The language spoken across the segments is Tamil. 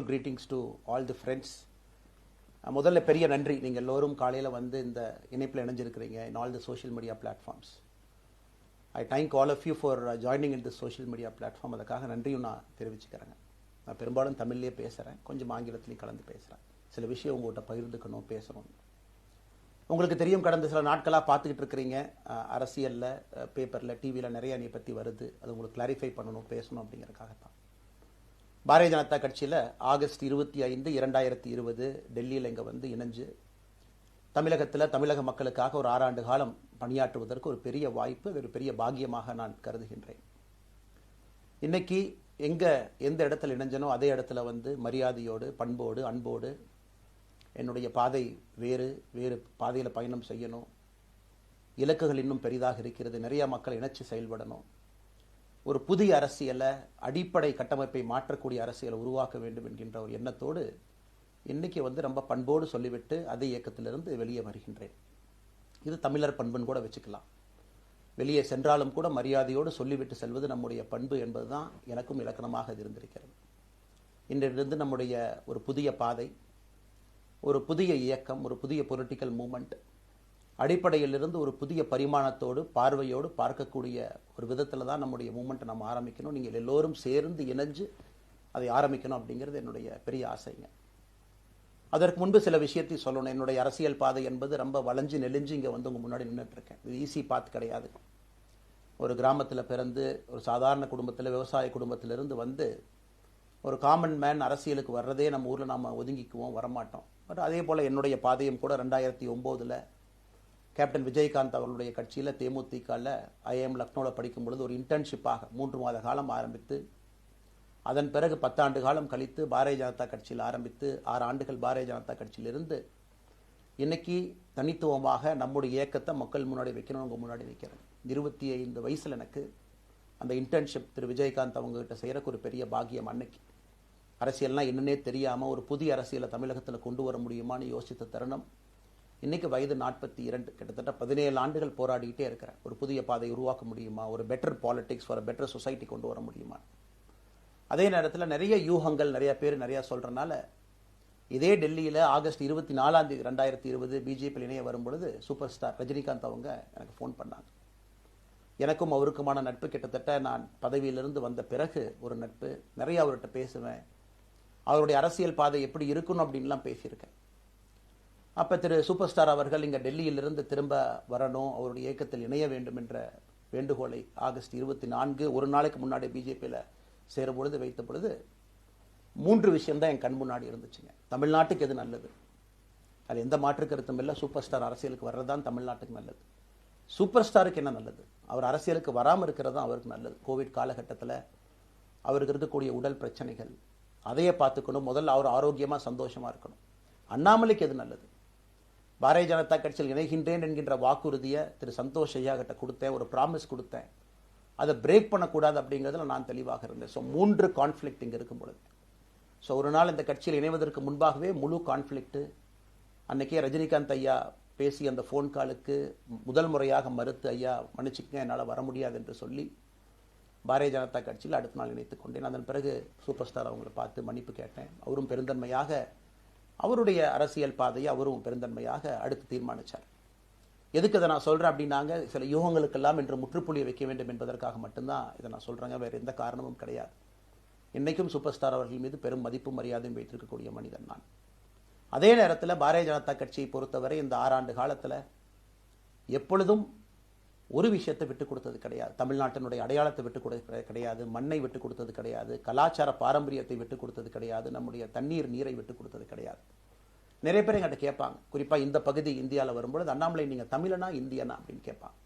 greetings to all the friends. முதல்ல பெரிய நன்றி, நீங்கள் எல்லோரும் காலையில் வந்து இந்த இணைப்பில் இணைஞ்சிருக்கிறீங்க in all the social media platforms. I thank all of you for joining in the social media platform. அதுக்காக நன்றியும் நான் தெரிவிச்சுக்கிறேங்க. நான் பெரும்பாலும் தமிழ்லேயே பேசுகிறேன், கொஞ்சம் ஆங்கிலத்திலையும் கலந்து பேசுகிறேன். சில விஷயம் உங்கள்கிட்ட பகிர்ந்துக்கணும், பேசணும். உங்களுக்கு தெரியும், கடந்த சில நாட்களாக பார்த்துக்கிட்டு இருக்கிறீங்க, அரசியலில், பேப்பரில், டிவியில் நிறைய என்னை பற்றி வருது. அது உங்களுக்கு கிளாரிஃபை பண்ணணும், பேசணும் அப்படிங்கிறதுக்காகத்தான். பாரதிய ஜனதா கட்சியில் ஆகஸ்ட் 25, 2020 டெல்லியில் இங்கே வந்து இணைஞ்சு தமிழகத்தில் தமிழக மக்களுக்காக ஒரு 6 ஆண்டு காலம் பணியாற்றுவதற்கு ஒரு பெரிய வாய்ப்பு, ஒரு பெரிய பாக்கியமாக நான் கருதுகின்றேன். இன்னைக்கு எந்த இடத்துல இணைஞ்சனோ அதே இடத்துல வந்து மரியாதையோடு, பண்போடு, அன்போடு என்னுடைய பாதை வேறு பாதையில் பயணம் செய்யணும். இலக்குகள் இன்னும் பெரிதாக இருக்கிறது, நிறைய மக்கள் இணைச்சு செயல்படணும். ஒரு புதிய அரசியலை, அடிப்படை கட்டமைப்பை மாற்றக்கூடிய அரசியலை உருவாக்க வேண்டும் என்கின்ற ஒரு எண்ணத்தோடு இன்னைக்கு வந்து ரொம்ப பண்போடு சொல்லிவிட்டு அதே இயக்கத்திலிருந்து வெளியே வருகின்றேன். இது தமிழர் பண்புன்னு கூட வச்சுக்கலாம். வெளியே சென்றாலும் கூட மரியாதையோடு சொல்லிவிட்டு செல்வது நம்முடைய பண்பு என்பதுதான் எனக்கும் இலக்கணமாக இருந்திருக்கிறது. இன்றிலிருந்து நம்முடைய ஒரு புதிய பாதை, ஒரு புதிய இயக்கம், ஒரு புதிய பொலிட்டிக்கல் மூமெண்ட், அடிப்படையிலிருந்து ஒரு புதிய பரிமாணத்தோடு, பார்வையோடு பார்க்கக்கூடிய ஒரு விதத்தில் தான் நம்முடைய மூமெண்ட்டை நம்ம ஆரம்பிக்கணும். நீங்கள் எல்லோரும் சேர்ந்து இணைஞ்சு அதை ஆரம்பிக்கணும் அப்படிங்கிறது என்னுடைய பெரிய ஆசைங்க. அதற்கு முன்பு சில விஷயத்தை சொல்லணும். என்னுடைய அரசியல் பாதை என்பது ரொம்ப வளைஞ்சு நெளிஞ்சு இங்கே வந்து உங்கள் முன்னாடி நின்றுட்டு இருக்கேன். இது ஈஸி பாத் கிடையாது. ஒரு கிராமத்தில் பிறந்து ஒரு சாதாரண குடும்பத்தில், விவசாய குடும்பத்திலிருந்து வந்து ஒரு காமன் மேன் அரசியலுக்கு வர்றதே நம்ம ஊரில் நாம் ஒதுங்கிக்குவோம், வரமாட்டோம். பட் அதே போல் என்னுடைய பாதையும் கூட 2009 கேப்டன் விஜயகாந்த் அவர்களுடைய கட்சியில் தேமுதிகவில் ஐஎம் லக்னோவில் படிக்கும் பொழுது ஒரு இன்டர்ன்ஷிப்பாக 3 மாத காலம் ஆரம்பித்து, அதன் பிறகு 10 ஆண்டு காலம் கழித்து பாரதிய ஜனதா கட்சியில் ஆரம்பித்து 6 ஆண்டுகள் பாரதிய ஜனதா கட்சியிலிருந்து இன்னைக்கு தனித்துவமாக நம்முடைய இயக்கத்தை மக்கள் முன்னாடி வைக்கணும், உங்கள் முன்னாடி வைக்கிறேன். 25 வயசில் எனக்கு அந்த இன்டர்ன்ஷிப் திரு விஜயகாந்த் அவங்ககிட்ட செய்கிறக்கு ஒரு பெரிய பாக்கியம். அன்னைக்கு அரசியல்னால் என்னன்னே தெரியாமல் ஒரு புதிய அரசியலை தமிழகத்தில் கொண்டு வர முடியுமான்னு யோசித்த தருணம். இன்னைக்கு வயது 42, கிட்டத்தட்ட 17 ஆண்டுகள் போராடிக்கிட்டே இருக்கிறேன். ஒரு புதிய பாதை உருவாக்க முடியுமா, ஒரு பெட்டர் பாலிடிக்ஸ், ஒரு பெட்டர் சொசைட்டி கொண்டு வர முடியுமா. அதே நேரத்தில் நிறைய யூகங்கள், நிறைய பேர் நிறையா சொல்கிறனால இதே டெல்லியில் ஆகஸ்ட் 24, 2020 பிஜேபியில் இணைய வரும்பொழுது சூப்பர் ஸ்டார் ரஜினிகாந்த் அவங்க எனக்கு ஃபோன் பண்ணாங்க. எனக்கும் அவருக்குமான நட்பு கிட்டத்தட்ட நான் பதவியிலிருந்து வந்த பிறகு ஒரு நட்பு. நிறைய அவர்கிட்ட பேசுவேன். அவருடைய அரசியல் பாதை எப்படி இருக்கணும் அப்படின்லாம் பேசியிருக்கேன். அப்போ திரு சூப்பர் ஸ்டார் அவர்கள் இங்கே டெல்லியிலிருந்து திரும்ப வரணும், அவருடைய இயக்கத்தில் இணைய வேண்டும் என்ற வேண்டுகோளை ஆகஸ்ட் 24 ஒரு நாளைக்கு முன்னாடி பிஜேபியில் சேரும் பொழுது வைத்த பொழுது 3 விஷயம்தான் என் கண் முன்னாடி இருந்துச்சுங்க. தமிழ்நாட்டுக்கு எது நல்லது, அது எந்த மாற்று கருத்தும் இல்லை. சூப்பர் ஸ்டார் அரசியலுக்கு வர்றது தான் தமிழ்நாட்டுக்கு நல்லது. சூப்பர் ஸ்டாருக்கு என்ன நல்லது, அவர் அரசியலுக்கு வராமல் இருக்கிறது தான் அவருக்கு நல்லது. கோவிட் காலகட்டத்தில் அவருக்கு இருக்கக்கூடிய உடல் பிரச்சனைகள், அதையே பார்த்துக்கணும். முதல்ல அவர் ஆரோக்கியமாக சந்தோஷமாக இருக்கணும். அண்ணாமலைக்கு எது நல்லது, பாரதிய ஜனதா கட்சியில் இணைகின்றேன் என்கின்ற வாக்குறுதியை திரு சந்தோஷ் ஐயா கிட்ட கொடுத்தேன், ஒரு ப்ராமிஸ் கொடுத்தேன். அதை பிரேக் பண்ணக்கூடாது அப்படிங்கிறதுல நான் தெளிவாக இருந்தேன். ஸோ 3 கான்ஃப்ளிக்ட் இங்கே இருக்கும் பொழுது, ஸோ ஒரு நாள் இந்த கட்சியில் இணைவதற்கு முன்பாகவே முழு கான்ஃப்ளிக்ட். அன்னைக்கே ரஜினிகாந்த் ஐயா பேசி அந்த ஃபோன் காலுக்கு முதல் முறையாக மறுத்து, ஐயா மன்னிச்சுக்கங்க, என்னால் வர முடியாது என்று சொல்லி பாரதிய ஜனதா கட்சியில் அடுத்த நாள் இணைத்துக் கொண்டேன். அதன் பிறகு சூப்பர் ஸ்டார் அவங்களை பார்த்து மன்னிப்பு கேட்டேன். அவரும் பெருந்தன்மையாக அவருடைய அரசியல் பாதையை அவரும் பெருந்தன்மையாக அடுத்து தீர்மானித்தார். எதுக்கு இதை நான் சொல்கிறேன் அப்படின்னாங்க, சில யூகங்களுக்கெல்லாம் இன்று முற்றுப்புள்ளி வைக்க வேண்டும் என்பதற்காக மட்டும்தான் இதை நான் சொல்கிறேங்க, வேறு எந்த காரணமும் கிடையாது. இன்றைக்கும் சூப்பர் ஸ்டார் அவர்கள் மீது பெரும் மதிப்பும் மரியாதையும் வைத்திருக்கக்கூடிய மனிதன் நான். அதே நேரத்தில் பாரதிய ஜனதா கட்சியை பொறுத்தவரை இந்த 6 ஆண்டு காலத்தில் எப்பொழுதும் ஒரு விஷயத்தை விட்டுக் கொடுத்தது கிடையாது. தமிழ்நாட்டினுடைய அடையாளத்தை விட்டுக் கொடுத்தது கிடையாது, மண்ணை விட்டுக் கொடுத்தது கிடையாது, கலாச்சார பாரம்பரியத்தை விட்டுக் கொடுத்தது கிடையாது, நம்முடைய நீரை விட்டுக் கொடுத்தது கிடையாது. நிறைய பேர் எங்கிட்ட கேட்பாங்க, குறிப்பாக இந்த பகுதி இந்தியாவில் வரும்பொழுது, அண்ணாமலை நீங்கள் தமிழனா இந்தியனா அப்படின்னு கேட்பாங்க.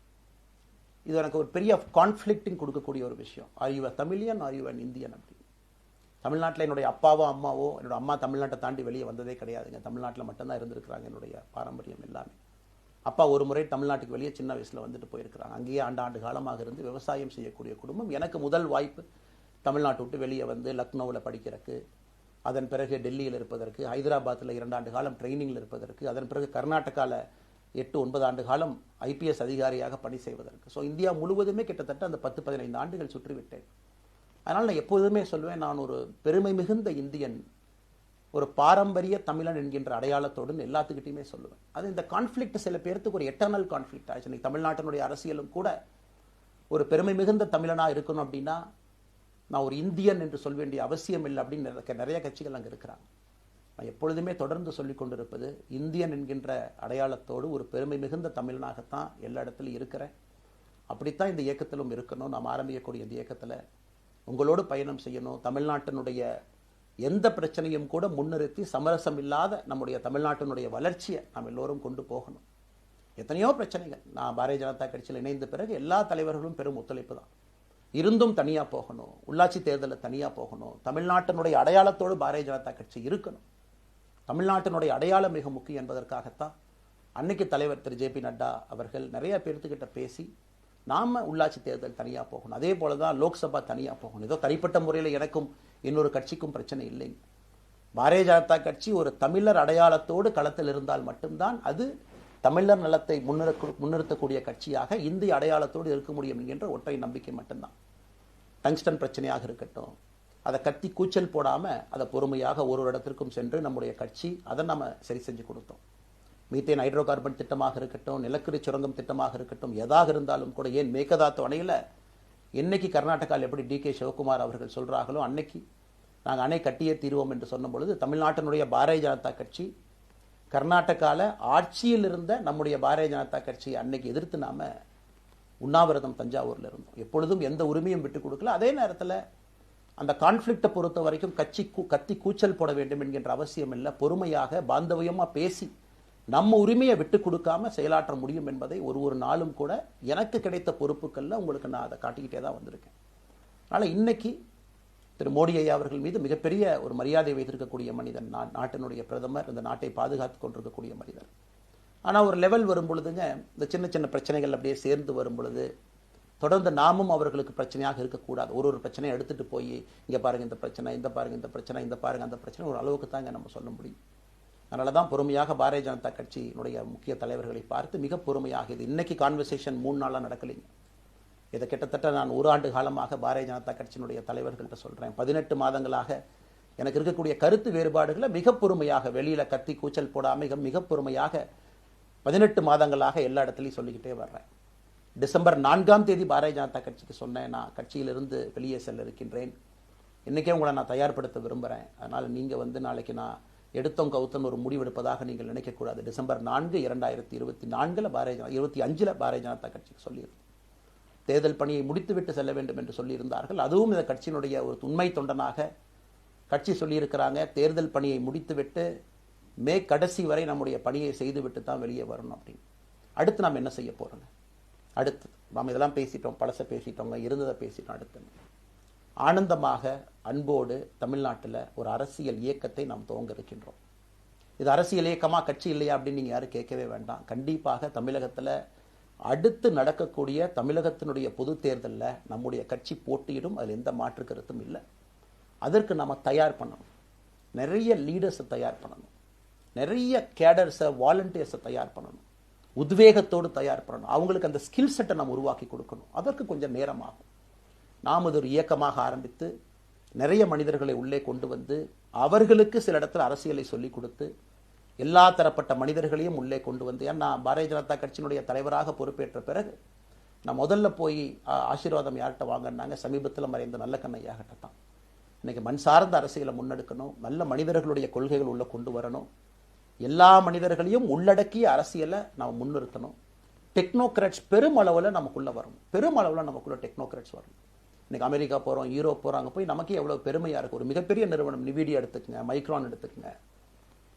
இது எனக்கு ஒரு பெரிய கான்ஃப்ளிக்டிங் கொடுக்கக்கூடிய ஒரு விஷயம். Are you a Tamilian, are you an Indian அப்படின்னு. தமிழ்நாட்டில் என்னுடைய அப்பாவோ அம்மாவோ, என்னோட அம்மா தமிழ்நாட்டை தாண்டி வெளியே வந்ததே கிடையாதுங்க. தமிழ்நாட்டில் மட்டும்தான் இருந்திருக்கிறாங்க. என்னுடைய பாரம்பரியம் எல்லாமே. அப்பா ஒரு முறை தமிழ்நாட்டுக்கு வெளியே சின்ன வயசில் வந்துட்டு போயிருக்கிறாங்க. அங்கேயே ஆண்டு காலமாக இருந்து விவசாயம் செய்யக்கூடிய குடும்பம். எனக்கு முதல் வாய்ப்பு தமிழ்நாட்டை விட்டு வெளியே வந்து லக்னோவில் படிக்கிறதுக்கு, அதன் பிறகு டெல்லியில் இருப்பதற்கு, ஹைதராபாத்தில் 2 ஆண்டு காலம் ட்ரைனிங்கில் இருப்பதற்கு, அதன் பிறகு கர்நாடகாவில் 8-9 ஆண்டு காலம் ஐபிஎஸ் அதிகாரியாக பணி செய்வதற்கு. ஸோ இந்தியா முழுவதுமே கிட்டத்தட்ட அந்த 10-15 ஆண்டுகள் சுற்றிவிட்டேன். அதனால் நான் எப்போதுமே சொல்வேன், நான் ஒரு பெருமை மிகுந்த இந்தியன் ஒரு பாரம்பரிய தமிழன் என்கின்ற அடையாளத்தோடு எல்லாத்துக்கிட்டையுமே சொல்லுவேன். அது இந்த கான்ஃப்ளிக்ட் சில பேருக்கு ஒரு எட்டர்னல் கான்ஃப்ளிக்ட் ஆச்சு. இன்னைக்கு தமிழ்நாட்டினுடைய அரசியலும் கூட ஒரு பெருமை மிகுந்த தமிழனா இருக்கணும் அப்படின்னா நான் ஒரு இந்தியன் என்று சொல்ல வேண்டிய அவசியம் இல்லை அப்படின்னு நிறைய கட்சிகள் அங்கே இருக்கிறாங்க. நான் எப்பொழுதுமே தொடர்ந்து சொல்லிக் கொண்டிருப்பது இந்தியன் என்கின்ற அடையாளத்தோடு ஒரு பெருமை மிகுந்த தமிழனாகத்தான் எல்லா இடத்துலையும் இருக்கிறேன். அப்படித்தான் இந்த இயக்கத்திலும் இருக்கணும். நாம் ஆரம்பிக்கக்கூடிய இந்த இயக்கத்தில் உங்களோடு பயணம் செய்யணும். தமிழ்நாட்டினுடைய எந்த பிரச்சனையும் கூட முன்னிறுத்தி சமரசம் இல்லாத நம்முடைய தமிழ்நாட்டினுடைய வளர்ச்சியை நாம் எல்லோரும் கொண்டு போகணும். எத்தனையோ பிரச்சனைகள். நான் பாரதிய ஜனதா கட்சியில் இணைந்த பிறகு எல்லா தலைவர்களும் பெரும் ஒத்துழைப்பு தான். இருந்தும் தனியாக போகணும், உள்ளாட்சி தேர்தலில் தனியாக போகணும், தமிழ்நாட்டினுடைய அடையாளத்தோடு பாரதிய ஜனதா கட்சி இருக்கணும். தமிழ்நாட்டினுடைய அடையாளம் மிக முக்கியம் என்பதற்காகத்தான் அன்னைக்கு தலைவர் திரு ஜே.பி. நட்டா அவர்கள் நிறைய பேர்த்துக்கிட்ட பேசி நாம உள்ளாட்சி தேர்தல் தனியாக போகணும், அதே போல தான் லோக்சபா தனியாக போகணும். ஏதோ தனிப்பட்ட முறையில் எனக்கும் இன்னொரு கட்சிக்கும் பிரச்சனை இல்லைங்க. பாரதிய ஜனதா கட்சி ஒரு தமிழர் அடையாளத்தோடு களத்தில் இருந்தால் மட்டும்தான் அது தமிழர் நலத்தை முன்னிறுத்தக்கூடிய கட்சியாக இந்திய அடையாளத்தோடு இருக்க முடியும் என்கின்ற ஒற்றை நம்பிக்கை மட்டும்தான். டங்ஸ்டன் பிரச்சனையாக இருக்கட்டும், அதை கத்தி கூச்சல் போடாம அதை பொறுமையாக ஒரு இடத்திற்கும் சென்று நம்முடைய கட்சி அதை நம்ம சரி செஞ்சு கொடுத்தோம். மீத்தேன் ஹைட்ரோ கார்பன் திட்டமாக இருக்கட்டும், நிலக்கரி சுரங்கம் திட்டமாக இருக்கட்டும், எதாக இருந்தாலும் கூட, ஏன் மேகதாத்து அணையில் என்னைக்கு கர்நாடகாவில் எப்படி டி.கே. சிவகுமார் அவர்கள் சொல்றாங்களோ அன்னைக்கு நாங்கள் அணை கட்டியே தீர்வோம் என்று சொன்ன பொழுது தமிழ்நாட்டினுடைய பாரதிய ஜனதா கட்சி கர்நாடகாவில் ஆட்சியில் இருந்த நம்முடைய பாரதிய ஜனதா கட்சியை அன்னைக்கு எதிர்த்து நாம உண்ணாவிரதம் தஞ்சாவூரில் இருந்தோம். எப்பொழுதும் எந்த உரிமையும் விட்டு கொடுக்கல. அதே நேரத்தில் அந்த கான்ஃப்ளிக்டை பொறுத்த வரைக்கும் கத்தி கூச்சல் போட வேண்டும் என்கின்ற அவசியம் இல்லை. பொறுமையாக பாந்தவியமா பேசி நம்ம உரிமையை விட்டு கொடுக்காம செயலாற்ற முடியும் என்பதை ஒரு நாளும் கூட எனக்கு கிடைத்த பொறுப்புகளில் உங்களுக்கு நான் அதை காட்டிக்கிட்டே தான் வந்திருக்கேன். அதனால் இன்னைக்கு திரு மோடி ஐயா அவர்கள் மீது மிகப்பெரிய ஒரு மரியாதை வைத்திருக்கக்கூடிய மனிதன், நாட்டினுடைய பிரதமர், இந்த நாட்டை பாதுகாத்து கொண்டிருக்கக்கூடிய மனிதர். ஆனால் ஒரு லெவல் வரும் பொழுதுங்க, இந்த சின்ன சின்ன பிரச்சனைகள் அப்படியே சேர்ந்து வரும் பொழுது தொடர்ந்து நாமும் அவர்களுக்கு பிரச்சனையாக இருக்கக்கூடாது. ஒரு பிரச்சனையை எடுத்துட்டு போய் இங்கே பாருங்க இந்த பிரச்சனை, இந்த பாருங்க இந்த பிரச்சனை, இந்த பாருங்க அந்த பிரச்சனை, ஒரு அளவுக்கு தாங்க நம்ம சொல்ல முடியும். அதனால தான் பொறுமையாக பாரதிய ஜனதா கட்சியினுடைய முக்கிய தலைவர்களை பார்த்து மிக பொறுமையாக, இது இன்னைக்கு கான்வர்சேஷன் 3 நாளாக நடக்கலைங்க. இதை கிட்டத்தட்ட நான் 1 ஆண்டு காலமாக பாரதிய ஜனதா கட்சியினுடைய தலைவர்கள்ட்ட சொல்றேன். 18 மாதங்களாக எனக்கு இருக்கக்கூடிய கருத்து வேறுபாடுகளை மிக பொறுமையாக, வெளியில கத்தி கூச்சல் போடாம மிக பொறுமையாக 18 மாதங்களாக எல்லா இடத்துலையும் சொல்லிக்கிட்டே வர்றேன். டிசம்பர் 4ஆம் தேதி பாரதிய ஜனதா கட்சிக்கு சொன்னேன், நான் கட்சியிலிருந்து வெளியே செல்ல இருக்கின்றேன், இன்னைக்கே உங்களை நான் தயார்படுத்த விரும்புகிறேன், அதனால் நீங்கள் நாளைக்கு நான் எடுத்தோம் கவுத்தன் ஒரு முடிவெடுப்பதாக நீங்கள் நினைக்கக்கூடாது. டிசம்பர் 4, 2024 25 பாரதிய ஜனதா கட்சிக்கு சொல்லியிருந்தேன். தேர்தல் பணியை முடித்துவிட்டு செல்ல வேண்டும் என்று சொல்லியிருந்தார்கள். அதுவும் இந்த கட்சியினுடைய ஒரு உண்மை தொண்டனாக கட்சி சொல்லியிருக்கிறாங்க, தேர்தல் பணியை முடித்துவிட்டு மே கடைசி வரை நம்முடைய பணியை செய்துவிட்டு தான் வெளியே வரணும் அப்படின்னு. அடுத்து நாம் என்ன செய்ய போறோங்க? அடுத்து நாம் இதெல்லாம் பேசிட்டோம், பழச பேசிட்டோங்க, இருந்ததை பேசிட்டோம். அடுத்து ஆனந்தமாக அன்போடு தமிழ்நாட்டில் ஒரு அரசியல் இயக்கத்தை நாம் துவங்க இருக்கின்றோம். இது அரசியல் இயக்கமா கட்சி இல்லையா அப்படின்னு நீங்க யாரும் கேட்கவே வேண்டாம். கண்டிப்பாக தமிழகத்தில் அடுத்து நடக்கக்கூடிய தமிழகத்தினுடைய பொது தேர்தலில் நம்முடைய கட்சி போட்டியிடும், அதில் எந்த மாற்று கருத்தும் இல்லை. அதற்கு நம்ம தயார் பண்ணணும், நிறைய லீடர்ஸை தயார் பண்ணணும், நிறைய கேடர்ஸை வாலண்டியர்ஸை தயார் பண்ணணும், உத்வேகத்தோடு தயார் பண்ணணும், அவங்களுக்கு அந்த ஸ்கில் செட்டை நம்ம உருவாக்கி கொடுக்கணும். அதற்கு கொஞ்சம் நேரம் ஆகும். நாம் அது ஒரு இயக்கமாக ஆரம்பித்து நிறைய மனிதர்களை உள்ளே கொண்டு வந்து அவர்களுக்கு சில இடத்துல அரசியலை சொல்லிக் கொடுத்து எல்லா தரப்பட்ட மனிதர்களையும் உள்ளே கொண்டு வந்து, ஏன்னா பாரதிய ஜனதா கட்சியினுடைய தலைவராக பொறுப்பேற்ற பிறகு நான் முதல்ல போய் ஆசீர்வாதம் யார்கிட்ட வாங்கினாங்க, சமீபத்தில் மறைந்த நல்ல கண்ணையாகிட்ட தான். இன்னைக்கு மண் சார்ந்த அரசியலை முன்னெடுக்கணும், நல்ல மனிதர்களுடைய கொள்கைகள் உள்ள கொண்டு வரணும், எல்லா மனிதர்களையும் உள்ளடக்கிய அரசியலை நாம் முன்னிறுத்தணும். டெக்னோக்ராட்ஸ் பெருமளவில் நமக்குள்ள வரணும், பெருமளவில் நமக்குள்ள டெக்னோக்ராட்ஸ் வரணும். இன்னைக்கு அமெரிக்கா போகிறோம், யூரோப் போகிறாங்க, போய் நமக்கே எவ்வளோ பெருமையாக இருக்குது. ஒரு மிகப்பெரிய நிறுவனம் நிவிடியா எடுத்துக்கங்க, மைக்ரான் எடுத்துக்கங்க,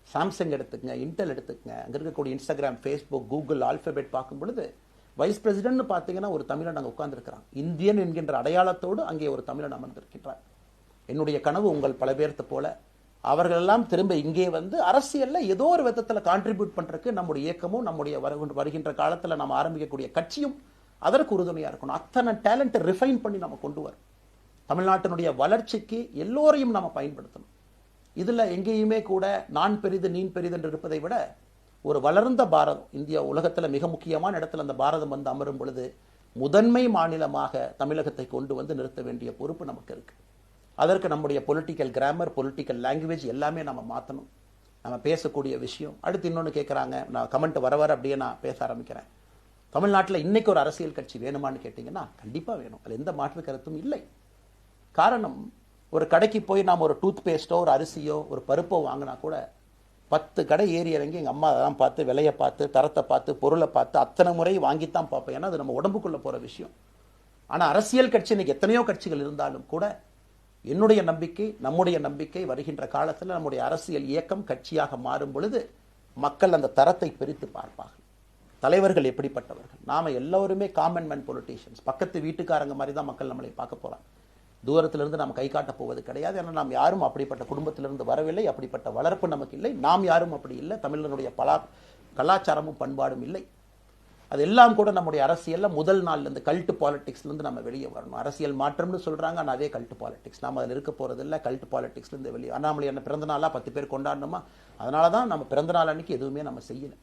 சாம்சங் எடுத்துக்கங்க, இன்டெல் எடுத்துக்கங்க, அங்கே இருக்கக்கூடிய இன்ஸ்டாகிராம், ஃபேஸ்புக், கூகுள், ஆல்பபெட் பார்க்கும் பொழுது வைஸ் பிரசிடென்ட்னு பார்த்தீங்கன்னா ஒரு தமிழன் அங்கே உட்கார்ந்துருக்கிறான். இந்தியன் என்கின்ற அடையாளத்தோடு அங்கே ஒரு தமிழன் அமர்ந்திருக்கின்றார். என்னுடைய கனவு உங்கள் பல பேர்த்த போல அவர்களெல்லாம் திரும்ப இங்கே வந்து அரசியலில் ஏதோ ஒரு விதத்தில் கான்ட்ரிபியூட் பண்ணுறதுக்கு நம்முடைய இயக்கமும் நம்முடைய வருகின்ற காலத்தில் நம்ம ஆரம்பிக்கக்கூடிய கட்சியும் அதற்கு உறுதுணையாக இருக்கணும். அத்தனை டேலண்ட்டை ரிஃபைன் பண்ணி நம்ம கொண்டு வரோம். தமிழ்நாட்டினுடைய வளர்ச்சிக்கு எல்லோரையும் நம்ம பயன்படுத்தணும். இதில் எங்கேயுமே கூட நான் பெரிது நீ பெரிது என்று இருப்பதை விட ஒரு வளர்ந்த பாரதம், இந்தியா உலகத்தில் மிக முக்கியமான இடத்துல அந்த பாரதம் வந்து அமரும் பொழுது முதன்மை மாநிலமாக தமிழகத்தை கொண்டு வந்து நிறுத்த வேண்டிய பொறுப்பு நமக்கு இருக்கு. அதற்கு நம்முடைய பொலிட்டிக்கல் கிராமர், பொலிட்டிக்கல் லாங்குவேஜ் எல்லாமே நம்ம மாற்றணும். நம்ம பேசக்கூடிய விஷயம். அடுத்து இன்னொன்று கேட்குறாங்க, நான் கமெண்ட் வர அப்படியே நான் பேச ஆரம்பிக்கிறேன். தமிழ்நாட்டில் இன்னைக்கு ஒரு அரசியல் கட்சி வேணுமான்னு கேட்டிங்கன்னா கண்டிப்பாக வேணும். அதில் எந்த மாற்று கருத்தும் இல்லை. காரணம், ஒரு கடைக்கு போய் நாம் ஒரு டூத் பேஸ்ட்டோ ஒரு அரிசியோ ஒரு பருப்போ வாங்கினா கூட 10 கடை ஏறி இறங்கி எங்கள் அம்மா அதெல்லாம் பார்த்து, விலையை பார்த்து, தரத்தை பார்த்து, பொருளை பார்த்து அத்தனை முறை வாங்கித்தான் பார்ப்பேன். ஏன்னா அது நம்ம உடம்புக்குள்ளே போகிற விஷயம். ஆனால் அரசியல் கட்சி இன்னைக்கு எத்தனையோ கட்சிகள் இருந்தாலும் கூட என்னுடைய நம்பிக்கை, நம்முடைய நம்பிக்கை, வருகின்ற காலத்தில் நம்முடைய அரசியல் இயக்கம் கட்சியாக மாறும் பொழுது மக்கள் அந்த தரத்தை பிரித்து பார்ப்பார்கள். தலைவர்கள் எப்படிப்பட்டவர்கள்? நாம எல்லோருமே காமன் மேன் பொலிட்டீஷியன்ஸ். பக்கத்து வீட்டுக்காரங்க மாதிரி தான் மக்கள் நம்மளை பார்க்க போறாங்க. தூரத்திலிருந்து நாம் கை காட்ட போவது கிடையாது. ஏன்னா நாம் யாரும் அப்படிப்பட்ட குடும்பத்திலிருந்து வரவில்லை, அப்படிப்பட்ட வளர்ப்பு நமக்கு இல்லை, நாம் யாரும் அப்படி இல்லை, தமிழனுடைய கலாச்சாரமும் பண்பாடும் இல்லை. அதெல்லாம் கூட நம்முடைய அரசியல்ல முதல் நாள்ல இருந்து கல்ட் பாலிடிக்ஸ்ல இருந்து நம்ம வெளியே வரணும். அரசியல் மாற்றம்னு சொல்றாங்க, ஆனால் அதே கல்ட் பாலிடிக்ஸ். நாம அதில் இருக்க போறது இல்லை. கல்ட் பாலிடிக்ஸ்ல இருந்து வெளியே. அண்ணாமலை என்ன பிறந்த நாளா 10 பேர் கொண்டாடணுமா? அதனாலதான் நம்ம பிறந்த நாள் அன்னைக்கு எதுவுமே நம்ம செய்யல.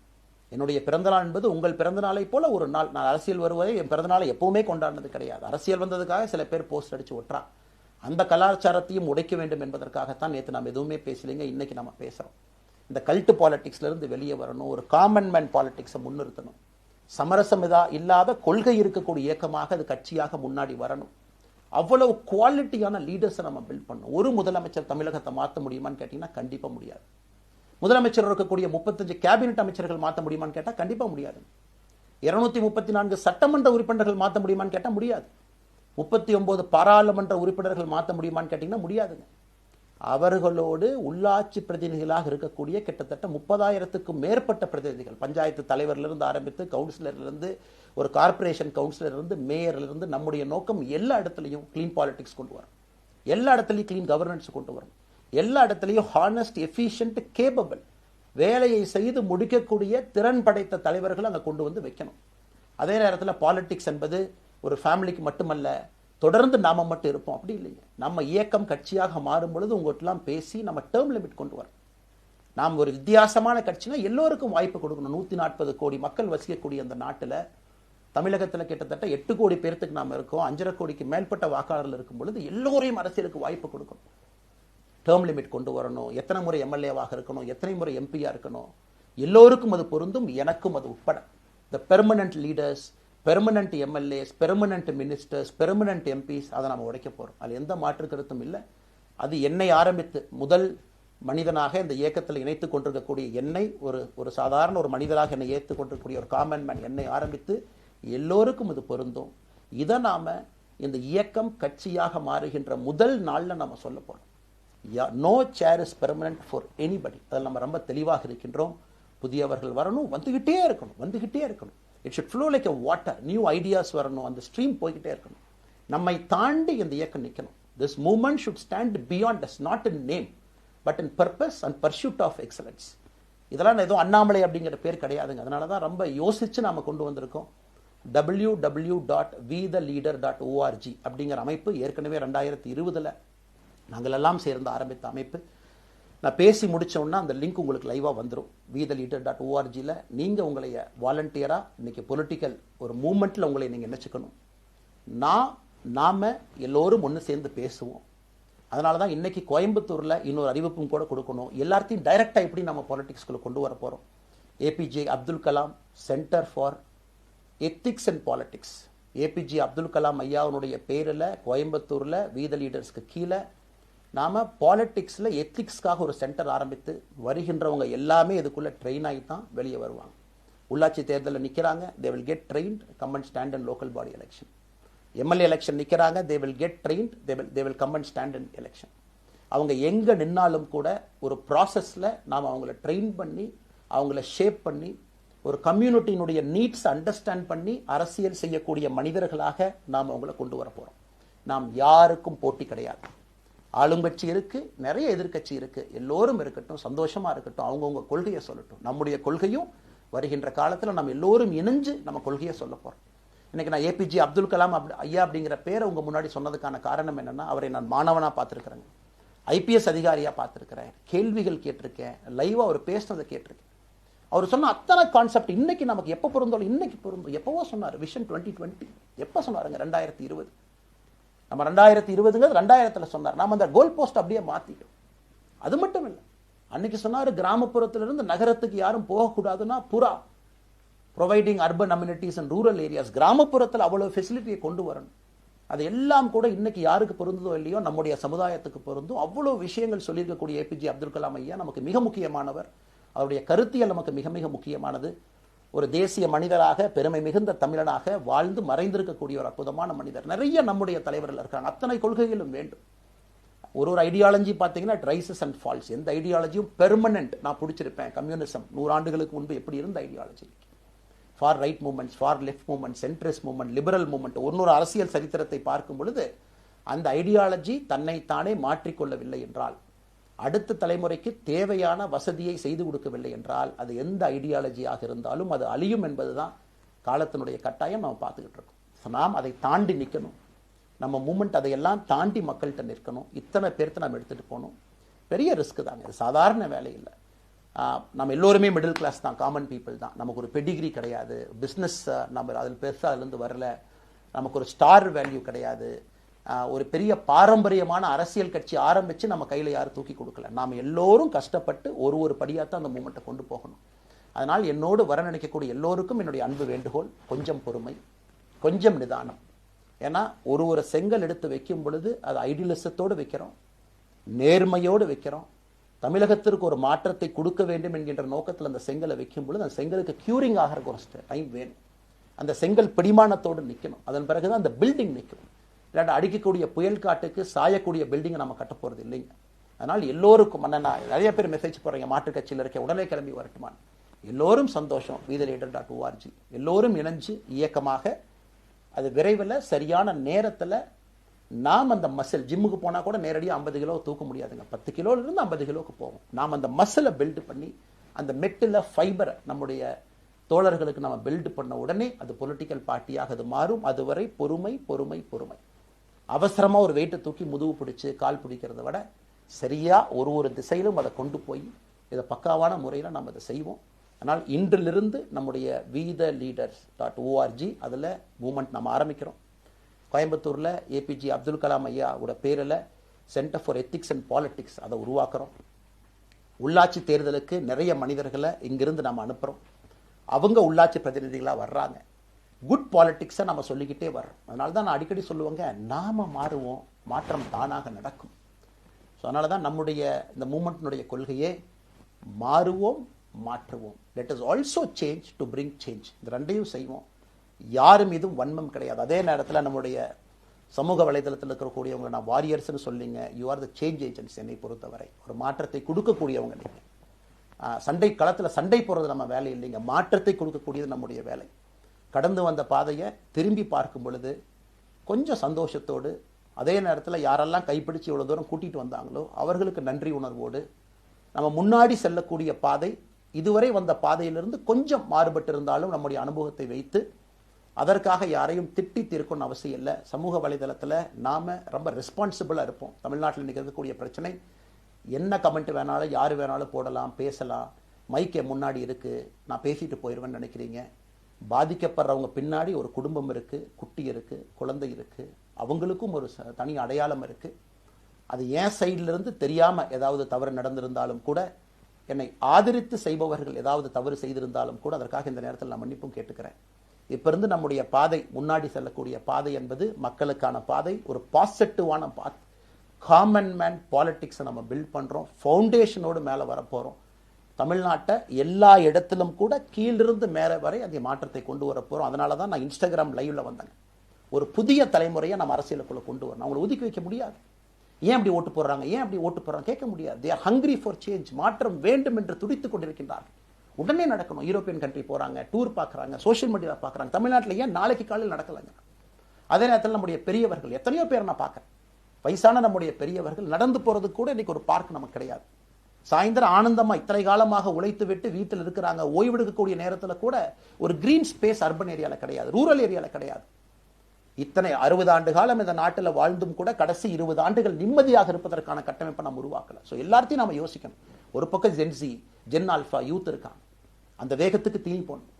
என்னுடைய பிறந்தநாள் என்பது உங்கள் பிறந்த நாளை போல ஒரு நாள். நான் அரசியல் வருவதை என் பிறந்த நாளை எப்பவுமே கொண்டாடினது கிடையாது. அரசியல் வந்ததுக்காக சில பேர் போஸ்ட் அடிச்சு ஒட்டுறா. அந்த கலாச்சாரத்தையும் உடைக்க வேண்டும் என்பதற்காகத்தான் நேற்று நம்ம எதுவுமே பேசலைங்க, இன்னைக்கு நம்ம பேசுறோம். இந்த கல்ட் பாலிடிக்ஸ்ல இருந்து வெளியே வரணும். ஒரு காமன் மேன் பாலிடிக்ஸை முன்னிறுத்தணும். சமரசம் இல்லாத கொள்கை இருக்கக்கூடிய இயக்கமாக அது கட்சியாக முன்னாடி வரணும். அவ்வளவு குவாலிட்டியான லீடர்ஸை நம்ம பில்ட் பண்ணணும். ஒரு முதலமைச்சர் தமிழகத்தை மாற்ற முடியுமான்னு கேட்டீங்கன்னா கண்டிப்பா முடியாது. முதலமைச்சர் இருக்கக்கூடிய 35 கேபினெட் அமைச்சர்கள் மாற்ற முடியுமான்னு கேட்டா கண்டிப்பா முடியாது. 234 சட்டமன்ற உறுப்பினர்கள் மாற்ற முடியுமான்னு கேட்டா முடியாது. 39 பாராளுமன்ற உறுப்பினர்கள் மாற்ற முடியுமான்னு கேட்டீங்கன்னா முடியாதுங்க. அவர்களோடு உள்ளாட்சி பிரதிநிதிகளாக இருக்கக்கூடிய கிட்டத்தட்ட 30,000க்கும் மேற்பட்ட பிரதிநிதிகள், பஞ்சாயத்து தலைவரிலிருந்து ஆரம்பித்து கவுன்சிலரிலிருந்து ஒரு கார்பரேஷன் கவுன்சிலரிலிருந்து மேயரிலிருந்து, நம்முடைய நோக்கம் எல்லா இடத்துலையும் கிளீன் பாலிடிக்ஸ் கொண்டு வரும், எல்லா இடத்துலையும் கிளீன் கவர்னன்ஸ் கொண்டு வரும், எல்லா இடத்துலையும் ஹானஸ்ட், எஃபிஷியன்ட், கேபபிள், வேலையை செய்து முடிக்கக்கூடிய திறன் படைத்த தலைவர்கள் அங்கே கொண்டு வந்து வைக்கணும். அதே நேரத்தில் பாலிடிக்ஸ் என்பது ஒரு ஃபேமிலிக்கு மட்டுமல்ல, தொடர்ந்து நாம மட்டும் இருப்போம் அப்படி இல்லைங்க. நம்ம இயக்கம் கட்சியாக மாறும் பொழுது உங்கள்கிட்டலாம் பேசி நம்ம டேர்ம் லிமிட் கொண்டு வரோம். நாம் ஒரு வித்தியாசமான கட்சினா எல்லோருக்கும் வாய்ப்பு கொடுக்கணும். 140 கோடி மக்கள் வசிக்கக்கூடிய அந்த நாட்டில், தமிழகத்தில் கிட்டத்தட்ட 8 கோடி பேர்த்துக்கு நாம் இருக்கோம். 5.5 கோடிக்கு மேற்பட்ட வாக்காளர்கள் இருக்கும் பொழுது எல்லோரையும் அரசியலுக்கு வாய்ப்பு கொடுக்கணும். டேர்ம் லிமிட் கொண்டு வரணும். எத்தனை முறை எம்எல்ஏவாக இருக்கணும், எத்தனை முறை எம்பியா இருக்கணும், எல்லோருக்கும் அது பொருந்தும், எனக்கும் அது உட்பட. The permanent leaders, permanent MLAs, permanent ministers, permanent MPs, அதை நம்ம உடைக்க போறோம். அது எந்த மாற்று கருத்தும் இல்லை. அது என்னை ஆரம்பித்து முதல் மனிதனாக இந்த இயக்கத்தில் இணைத்துக் கொண்டிருக்கக்கூடிய என்னை, ஒரு சாதாரண ஒரு மனிதராக என்னை ஏற்றுக் கொண்டிருக்கக்கூடிய ஒரு காமன் மேன் என்னை ஆரம்பித்து எல்லோருக்கும் இது பொருந்தும். இதை நாம இந்த இயக்கம் கட்சியாக மாறுகின்ற முதல் நாள்ல நம்ம சொல்ல போறோம். No chair is permanent for anybody. அதில் நம்ம ரொம்ப தெளிவாக இருக்கின்றோம். புதியவர்கள் வரணும், வந்துகிட்டே இருக்கணும், வந்துகிட்டே இருக்கணும். It should flow like a water. New ideas வரணும், அந்த ஸ்ட்ரீம் போய்கிட்டே இருக்கணும். நம்மை தாண்டி இந்த இயக்கம் நிற்கணும். This movement should stand beyond us, not in name but in purpose and pursuit of excellence. இதெல்லாம் ஏதோ அண்ணாமலை அப்படிங்கிற பேர் கிடையாதுங்க. அதனால தான் ரொம்ப யோசிச்சு நாம கொண்டு வந்திருக்கோம். www.vetheleader.org அப்படிங்கிற அமைப்பு ஏற்கனவே 2020 நாங்கள் எல்லாம் சேர்ந்து ஆரம்பித்த அமைப்பு. நான் பேசி முடிச்சோன்னா அந்த லிங்க் உங்களுக்கு லைவா வந்துடும். vetheleader.org-ல நீங்க உங்களை வாலண்டியரா இன்னைக்கு பொலிட்டிக்கல் ஒரு மூவ்மெண்ட்ல உங்களை நீங்க நினைச்சுக்கணும். நாம எல்லோரும் ஒன்று சேர்ந்து பேசுவோம். அதனாலதான் இன்னைக்கு கோயம்புத்தூர்ல இன்னொரு அறிவிப்பும் கூட கொடுக்கணும். எல்லாத்தையும் டைரக்டா எப்படி நம்ம பாலிடிக்ஸ்குள்ள கொண்டு வர போறோம். APJ Abdul Kalam centre for ethics and politics, APJ Abdul Kalam ஐயாவுடைய பேரில் கோயம்புத்தூர்ல வீத லீடர்ஸ்க்கு கீழே நாம பாலிடிக்ஸ்ல எத்திக்ஸ்க்காக ஒரு சென்டர் ஆரம்பித்து வருகின்றவங்க எல்லாமே இதுக்குள்ள ட்ரெயின் ஆகி தான் வெளியே வருவாங்க. உள்ளாட்சி தேர்தலில் நிற்கிறாங்க, they will get trained, come and stand in local body election. MLA election நிற்கிறாங்க, they will get trained, they will come and stand in election. அவங்க எங்க நின்னாலும் கூட ஒரு ப்ராசஸ்ல நாம் அவங்கள ட்ரெயின் பண்ணி, அவங்கள ஷேப் பண்ணி, ஒரு கம்யூனிட்டியினுடைய நீட்ஸ் அண்டர்ஸ்டாண்ட் பண்ணி அரசியல் செய்யக்கூடிய மனிதர்களாக நாம் அவங்கள கொண்டு வர போறோம். நாம் யாருக்கும் போட்டி கிடையாது. ஆளுங்கட்சி இருக்கு, நிறைய எதிர்கட்சி இருக்கு, எல்லோரும் இருக்கட்டும், சந்தோஷமா இருக்கட்டும், அவங்கவுங்க கொள்கையை சொல்லட்டும். நம்முடைய கொள்கையும் வருகின்ற காலத்தில் நம்ம எல்லோரும் இணைஞ்சு நம்ம கொள்கையை சொல்ல போறோம். இன்னைக்கு நான் ஏபிஜே அப்துல் கலாம் ஐயா அப்படிங்கிற பேரை உங்க முன்னாடி சொன்னதுக்கான காரணம் என்னன்னா, அவரை நான் மாணவனா பார்த்திருக்கிறேன், ஐபிஎஸ் அதிகாரியா பார்த்திருக்கிறேன், கேள்விகள் கேட்டிருக்கேன், லைவா அவர் பேசினதை கேட்டிருக்கேன். அவர் சொன்ன அத்தனை கான்செப்ட் இன்னைக்கு நமக்கு எப்ப பொருந்தோம், இன்னைக்கு பொருந்தும். எப்பவோ சொன்னார் விஷன் 2020, எப்ப சொன்னாருங்க 2020. நம்ம 2020 2000 சொன்னார். நாம அந்த கோல் போஸ்ட் அப்படியே மாத்திட்டோம். அது மட்டும் இல்லை, அன்னைக்கு சொன்னாரு கிராமப்புறத்திலிருந்து நகரத்துக்கு யாரும் போகக்கூடாதுன்னா புறா providing urban amenities and rural areas, கிராமப்புறத்தில் அவ்வளவு ஃபெசிலிட்டியை கொண்டு வரணும். அது எல்லாம் கூட இன்னைக்கு யாருக்கு பொருந்ததோ இல்லையோ நம்முடைய சமுதாயத்துக்கு பொருந்தும். அவ்வளோ விஷயங்கள் சொல்லியிருக்கக்கூடிய ஏபிஜே அப்துல் கலாம் ஐயா நமக்கு மிக முக்கியமானவர். அவருடைய கருத்தியல் நமக்கு மிக மிக முக்கியமானது. ஒரு தேசிய மனிதராக, பெருமை மிகுந்த தமிழனாக வாழ்ந்து மறைந்திருக்கக்கூடிய ஒரு அற்புதமான மனிதர். நிறைய நம்முடைய தலைவர்கள் இருக்காங்க. அத்தனை கொள்கைகளும் வேண்டும். ஒரு ஐடியாலஜி பார்த்தீங்கன்னா ரைசஸ் அண்ட் ஃபால்ஸ். எந்த ஐடியாலஜியும் பெர்மனன்ட் நான் பிடிச்சிருப்பேன். கம்யூனிசம் 100 ஆண்டுகளுக்கு முன்பு எப்படி இருந்த ideology, for right movements, for left movement, centrist movement, liberal movement, ஒரு அரசியல் சரித்திரத்தை பார்க்கும் பொழுது அந்த ஐடியாலஜி தன்னைத்தானே மாற்றிக்கொள்ளவில்லை என்றால், அடுத்த தலைமுறைக்கு தேவையான வசதியை செய்து கொடுக்கவில்லை என்றால், அது எந்த ஐடியாலஜியாக இருந்தாலும் அது அழியும் என்பதுதான் காலத்தினுடைய கட்டாயம். நம்ம பார்த்துக்கிட்டு இருக்கோம். நாம் அதை தாண்டி நிற்கணும். நம்ம மூமெண்ட் அதையெல்லாம் தாண்டி மக்கள்கிட்ட நிற்கணும். இத்தனை பேர்த்த நம்ம எடுத்துட்டு போகணும். பெரிய ரிஸ்க் தாங்க, இது சாதாரண வேலை இல்லை. நம்ம எல்லோருமே மிடில் கிளாஸ் தான், காமன் பீப்புள் தான். நமக்கு ஒரு பெடிகிரி கிடையாது, பிஸ்னஸ் நம்ம அதில் பெருசாக அதுலேருந்து வரல, நமக்கு ஒரு ஸ்டார் வேல்யூ கிடையாது, ஒரு பெரிய பாரம்பரியமான அரசியல் கட்சி ஆரம்பித்து நம்ம கையில் யாரும் தூக்கி கொடுக்கல. நாம் எல்லோரும் கஷ்டப்பட்டு ஒரு படியாக தான் அந்த மூமெண்ட்டை கொண்டு போகணும். அதனால் என்னோடு வர நினைக்கக்கூடிய எல்லோருக்கும் என்னுடைய அன்பு வேண்டுகோள், கொஞ்சம் பொறுமை, கொஞ்சம் நிதானம். ஏன்னா ஒரு செங்கல் எடுத்து வைக்கும் பொழுது அது ஐடியலிசத்தோடு வைக்கிறோம், நேர்மையோடு வைக்கிறோம். தமிழகத்திற்கு ஒரு மாற்றத்தை கொடுக்க வேண்டும் என்கின்ற நோக்கத்தில் அந்த செங்கலை வைக்கும் பொழுது அந்த செங்கலுக்கு கியூரிங் ஆகிறதுக்கு ஒரு டைம் வேணும். அந்த செங்கல் பிடிமானத்தோடு நிற்கணும். அதன் பிறகுதான் அந்த பில்டிங் நிற்கும். இல்லாட்ட அடிக்கக்கூடிய புயல் காட்டுக்கு சாயக்கூடிய பில்டிங்கை நம்ம கட்ட போகிறது இல்லைங்க. அதனால் எல்லோருக்கும் நிறைய பேர் மெசேஜ் போடுறீங்க, மாற்றுக் கட்சியில் இருக்க உடனே கிளம்பி வரட்டுமான். எல்லோரும் சந்தோஷம். wetheLeader.org எல்லோரும் இணைஞ்சு இயக்கமாக அது விரைவில் சரியான நேரத்தில் நாம் அந்த மசில், ஜிம்முக்கு போனால் கூட நேரடியாக 50 கிலோ தூக்க முடியாதுங்க, 10 கிலோலேருந்து 50 கிலோவுக்கு போவோம். நாம் அந்த மசிலை பில்டு பண்ணி அந்த மெட்டில் ஃபைபரை நம்முடைய தோழர்களுக்கு நம்ம பில்டு பண்ண உடனே அது பொலிட்டிக்கல் பார்ட்டியாக அது மாறும். அதுவரை பொறுமை பொறுமை பொறுமை. அவசரமாக ஒரு வெயிட்டை தூக்கி முதுகு பிடிச்சி கால் பிடிக்கிறத விட சரியாக ஒரு திசையிலும் அதை கொண்டு போய் இதை பக்காவான முறையில் நம்ம அதை செய்வோம். அதனால் இன்றிலிருந்து நம்முடைய wetheLeaders.org அதில் மூமெண்ட் நம்ம ஆரம்பிக்கிறோம். கோயம்புத்தூரில் ஏபிஜே அப்துல் கலாம் ஐயாவோட பேரில் centre for ethics and politics அதை உருவாக்குறோம். உள்ளாட்சி தேர்தலுக்கு நிறைய மனிதர்களை இங்கிருந்து நம்ம அனுப்புகிறோம். அவங்க உள்ளாட்சி பிரதிநிதிகளாக வர்றாங்க. குட் பாலிட்டிக்ஸை நம்ம சொல்லிக்கிட்டே வர்றோம். அதனால தான் நான் அடிக்கடி சொல்லுவாங்க, நாம மாறுவோம், மாற்றம் தானாக நடக்கும். ஸோ அதனால தான் நம்முடைய இந்த மூமெண்ட்டினுடைய கொள்கையே மாறுவோம், மாற்றுவோம். Let us also change to bring change. இந்த ரெண்டையும் செய்வோம். யாரும் இதுவும் வன்மம் கிடையாது. அதே நேரத்தில் நம்முடைய சமூக வலைதளத்தில் இருக்கக்கூடியவங்க நான் வாரியர்ஸ்னு சொல்லிங்க, you are the change agents. என்னை பொறுத்தவரை ஒரு மாற்றத்தை கொடுக்கக்கூடியவங்க நீங்கள். சண்டை களத்தில் சண்டை போடுறது நம்ம வேலை இல்லைங்க, மாற்றத்தை கொடுக்கக்கூடியது நம்முடைய வேலை. கடந்து வந்த பாதையை திரும்பி பார்க்கும் பொழுது கொஞ்சம் சந்தோஷத்தோடு, அதே நேரத்தில் யாரெல்லாம் கைப்பிடிச்சு இவ்வளோ தூரம் கூட்டிகிட்டு வந்தாங்களோ அவர்களுக்கு நன்றி உணர்வோடு, நம்ம முன்னாடி செல்லக்கூடிய பாதை இதுவரை வந்த பாதையிலிருந்து கொஞ்சம் மாறுபட்டு இருந்தாலும் நம்முடைய அனுபவத்தை வைத்து அதற்காக யாரையும் திட்டி தீர்க்கணும்னு அவசியம் இல்லை. சமூக வலைதளத்தில் நாம் ரொம்ப ரெஸ்பான்சிபிளாக இருப்போம். தமிழ்நாட்டில் இன்றைக்கி இருக்கக்கூடிய பிரச்சனை, என்ன கமெண்ட் வேணாலும் யார் வேணாலும் போடலாம், பேசலாம், மைக்கே முன்னாடி இருக்குது, நான் பேசிட்டு போயிடுவேன்னு நினைக்கிறீங்க. பாதிக்கப்படுறவங்க பின்னாடி ஒரு குடும்பம் இருக்குது, குட்டி இருக்குது, குழந்தை இருக்குது, அவங்களுக்கும் ஒரு தனி அடையாளம் இருக்குது. அது என் சைட்லேருந்து தெரியாமல் ஏதாவது தவறு நடந்திருந்தாலும் கூட, என்னை ஆதரித்து செய்பவர்கள் ஏதாவது தவறு செய்திருந்தாலும் கூட அதற்காக இந்த நேரத்தில் நான் மன்னிப்பும் கேட்டுக்கிறேன். இப்போ இருந்து நம்முடைய பாதை, முன்னாடி செல்லக்கூடிய பாதை என்பது மக்களுக்கான பாதை, ஒரு பாசிட்டிவான பாத். காமன் மேன் பாலிட்டிக்ஸை நம்ம பில்ட் பண்ணுறோம், ஃபவுண்டேஷனோடு மேலே வரப்போகிறோம். தமிழ்நாட்டை எல்லா இடத்திலும் கூட கீழிருந்து மேலே வரை அந்த மாற்றத்தை கொண்டு வர போகிறோம். அதனால தான் நான் இன்ஸ்டாகிராம் லைவ்ல வந்தேன். ஒரு புதிய தலைமுறையை நம்ம அரசியலுக்குள்ள கொண்டு வரணும். அவங்களை ஒதுக்கி வைக்க முடியாது. ஏன் அப்படி ஓட்டு போடுறாங்க, ஏன் அப்படி ஓட்டு போடுறாங்க கேட்க முடியாது. They are hungry for change. மாற்றம் வேண்டும் என்று துடித்துக் கொண்டிருக்கின்றார்கள். உடனே நடக்கணும். யூரோப்பியன் கண்ட்ரி போறாங்க, டூர் பார்க்குறாங்க, சோஷியல் மீடியா பார்க்குறாங்க. தமிழ்நாட்டில் ஏன் நாளைக்கு காலையில் நடக்கலைங்க? அதே நேரத்தில் நம்முடைய பெரியவர்கள் எத்தனையோ பேர் நான் பார்க்குறேன். வயசான நம்முடைய பெரியவர்கள் நடந்து போறது கூட இன்னைக்கு ஒரு பார்க் நமக்கு கிடையாது. சாயந்தரம் ஆனந்தமா இத்தனை காலமாக உழைத்து விட்டு வீட்டில் இருக்கிறாங்க. ஓய்வெடுக்கக்கூடிய நேரத்தில் கூட ஒரு கிரீன் ஸ்பேஸ் அர்பன் ஏரியாவில் கிடையாது, ரூரல் ஏரியாவில் கிடையாது. இத்தனை 60 ஆண்டு காலம் இந்த நாட்டில் வாழ்ந்தும் கூட கடைசி 20 ஆண்டுகள் நிம்மதியாக இருப்பதற்கான கட்டமைப்பை நம்ம உருவாக்கல. ஸோ எல்லாத்தையும் நம்ம யோசிக்கணும். ஒரு பக்கம் ஜென்சி, ஜென் ஆல்ஃபா யூத் இருக்காங்க, அந்த வேகத்துக்கு தீனி போடணும்.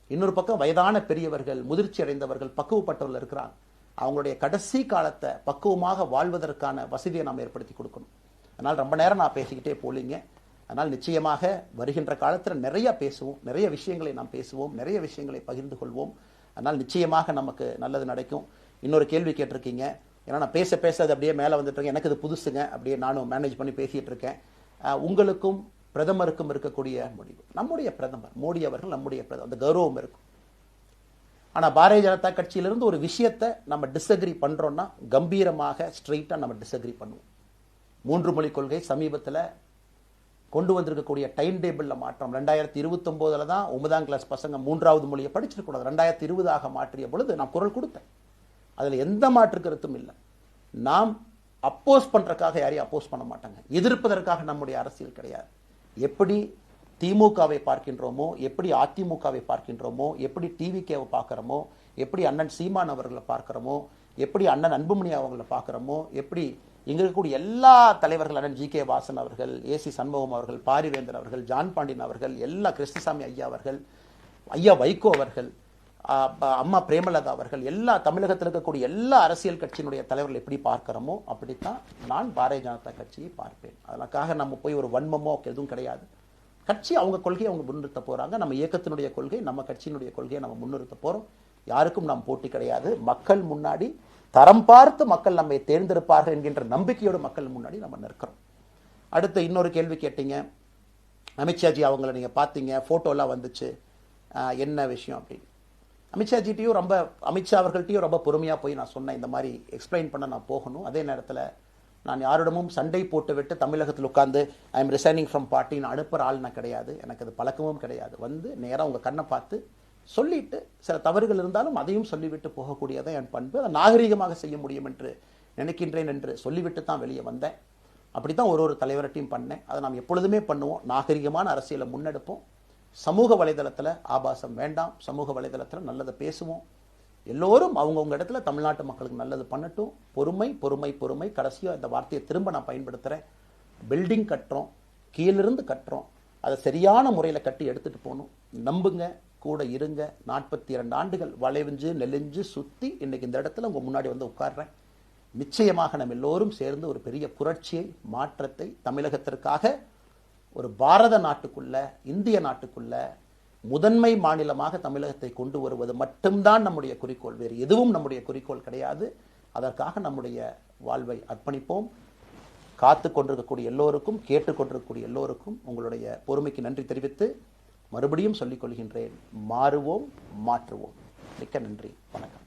இன்னொரு பக்கம் வயதான பெரியவர்கள், முதிர்ச்சி அடைந்தவர்கள், பக்குவப்பட்டவர்கள் இருக்கிறாங்க. அவங்களுடைய கடைசி காலத்தை பக்குவமாக வாழ்வதற்கான வசதியை நாம் ஏற்படுத்தி கொடுக்கணும். அதனால் ரொம்ப நேரம் நான் பேசிக்கிட்டே போலீங்க. அதனால் நிச்சயமாக வருகின்ற காலத்தில் நிறைய பேசுவோம், நிறைய விஷயங்களை நாம் பேசுவோம், நிறைய விஷயங்களை பகிர்ந்து கொள்வோம். அதனால் நிச்சயமாக நமக்கு நல்லது நடக்கும். இன்னொரு கேள்வி கேட்டிருக்கீங்க, ஏன்னா நான் பேச பேச அது அப்படியே மேலே வந்துட்டு இருக்கேன், எனக்கு இது புதுசுங்க, அப்படியே நானும் மேனேஜ் பண்ணி பேசிகிட்டு இருக்கேன். உங்களுக்கும் பிரதமருக்கும் இருக்கக்கூடிய முடிவு, நம்முடைய பிரதமர் மோடி அவர்கள் நம்முடைய பிரதமர், அந்த கௌரவம் இருக்கும். ஆனால் பாரதிய ஜனதா கட்சியிலிருந்து ஒரு விஷயத்தை நம்ம டிஸ்அக்ரி பண்ணுறோன்னா கம்பீரமாக ஸ்ட்ரெயிட்டாக நம்ம டிஸ்அக்ரி பண்ணுவோம். 3 மொழி கொள்கை சமீபத்தில் கொண்டு வந்திருக்கக்கூடிய டைம் டேபிளில் மாற்றம் 2029 தான் 9ஆம் கிளாஸ் பசங்க 3வது மொழியை படிச்சிருக்கூடாது, 2020 மாற்றிய பொழுது நான் குரல் கொடுத்தேன். அதில் எந்த மாற்று கருத்தும் இல்லை. நாம் அப்போஸ் பண்ணுறதுக்காக யாரையும் அப்போஸ் பண்ண மாட்டாங்க, எதிர்ப்பதற்காக நம்முடைய அரசியல் கிடையாது. எப்படி திமுகவை பார்க்கின்றோமோ, எப்படி அதிமுகவை பார்க்கின்றோமோ, எப்படி டிவிகேவை பார்க்குறோமோ, எப்படி அண்ணன் சீமான் அவர்களை பார்க்குறோமோ, எப்படி அண்ணன் அன்புமணி அவர்களை பார்க்குறோமோ, எப்படி இங்கே இருக்கக்கூடிய எல்லா தலைவர்கள், அண்ணன் ஜி.கே. வாசன் அவர்கள், ஏசி சண்முகம் அவர்கள், பாரிவேந்தர் அவர்கள், ஜான் பாண்டியன் அவர்கள், எல்லா கிருஷ்ணசாமி ஐயா அவர்கள், ஐயா வைகோ அவர்கள், அம்மா பிரேமலதா அவர்கள், எல்லா தமிழகத்தில் இருக்கக்கூடிய எல்லா அரசியல் கட்சியினுடைய தலைவர்கள் எப்படி பார்க்கிறோமோ அப்படித்தான் நான் பாரதிய ஜனதா கட்சியை பார்ப்பேன். அதற்காக நம்ம போய் ஒரு வன்மமோ எதுவும் கிடையாது. கட்சி அவங்க கொள்கையை அவங்க முன்னிறுத்த போறாங்க, நம்ம இயக்கத்தினுடைய கொள்கை, நம்ம கட்சியினுடைய கொள்கையை நம்ம முன்னிறுத்த போறோம். யாருக்கும் நாம் போட்டி கிடையாது. மக்கள் முன்னாடி தரம் பார்த்து மக்கள் நம்மை தேர்ந்தெடுப்பார்கள் என்கின்ற நம்பிக்கையோடு மக்கள் முன்னாடி நம்ம நிற்கிறோம். அடுத்து இன்னொரு கேள்வி கேட்டீங்க, அமித்ஷாஜி அவங்கள நீங்க பார்த்தீங்க, போட்டோலாம் வந்துச்சு, என்ன விஷயம் அப்படின்னு. அமித்ஷாஜிட்டையும் அமித்ஷா அவர்கள்ட்டையும் ரொம்ப பொறுமையாக போய் நான் சொன்னேன், இந்த மாதிரி எக்ஸ்பிளைன் பண்ண நான் போகணும். அதே நேரத்தில் நான் யாரிடமும் சண்டை போட்டு விட்டு தமிழகத்தில் உட்காந்து ஐ எம் ரிசைனிங் ஃப்ரம் பார்ட்டின்னு அனுப்புகிற ஆள் நான் கிடையாது, எனக்கு அது பழக்கமும் கிடையாது. வந்து நேராக உங்கள் கண்ணை பார்த்து சொல்லிட்டு, சில தவறுகள் இருந்தாலும் அதையும் சொல்லிவிட்டு போகக்கூடியதான் என் பண்பு. அதை நாகரீகமாக செய்ய முடியும் என்று நினைக்கின்றேன் என்று சொல்லிவிட்டு தான் வெளியே வந்தேன். அப்படி தான் ஒரு தலைவர்கிட்டையும் பண்ணேன். அதை நாம் எப்பொழுதுமே பண்ணுவோம். நாகரிகமான அரசியலை முன்னெடுப்போம். சமூக வலைதளத்தில் ஆபாசம் வேண்டாம், சமூக வலைதளத்தில் நல்லதை பேசுவோம். எல்லோரும் அவங்கவுங்க இடத்துல தமிழ்நாட்டு மக்களுக்கு நல்லது பண்ணட்டும். பொறுமை பொறுமை பொறுமை. கடைசியாக இந்த வார்த்தையை திரும்ப நான் பயன்படுத்துகிறேன். பில்டிங் கட்டுறோம், கீழிருந்து கட்டுறோம், அதை சரியான முறையில் கட்டி எடுத்துகிட்டு போகணும். நம்புங்க, கூட இருங்க. 42 ஆண்டுகள் வளைவிஞ்சு நெலிஞ்சு சுற்றி இன்னைக்கு இந்த இடத்துல உங்கள் முன்னாடி வந்து உட்கார்றேன். நிச்சயமாக நம்ம எல்லோரும் சேர்ந்து ஒரு பெரிய புரட்சியை, மாற்றத்தை தமிழகத்திற்காக, ஒரு பாரத நாட்டுக்குள்ள, இந்திய நாட்டுக்குள்ள முதன்மை மாநிலமாக தமிழகத்தை கொண்டு வருவது மட்டும்தான் நம்முடைய குறிக்கோள். வேறு எதுவும் நம்முடைய குறிக்கோள் கிடையாது. அதற்காக நம்முடைய வாழ்வை அர்ப்பணிப்போம். காத்து கொண்டிருக்கக்கூடிய எல்லோருக்கும், கேட்டுக்கொண்டிருக்கக்கூடிய எல்லோருக்கும் உங்களுடைய பொறுமைக்கு நன்றி தெரிவித்து மறுபடியும் சொல்லிக் கொள்கின்றேன், மாறுவோம், மாற்றுவோம். மிக்க நன்றி, வணக்கம்.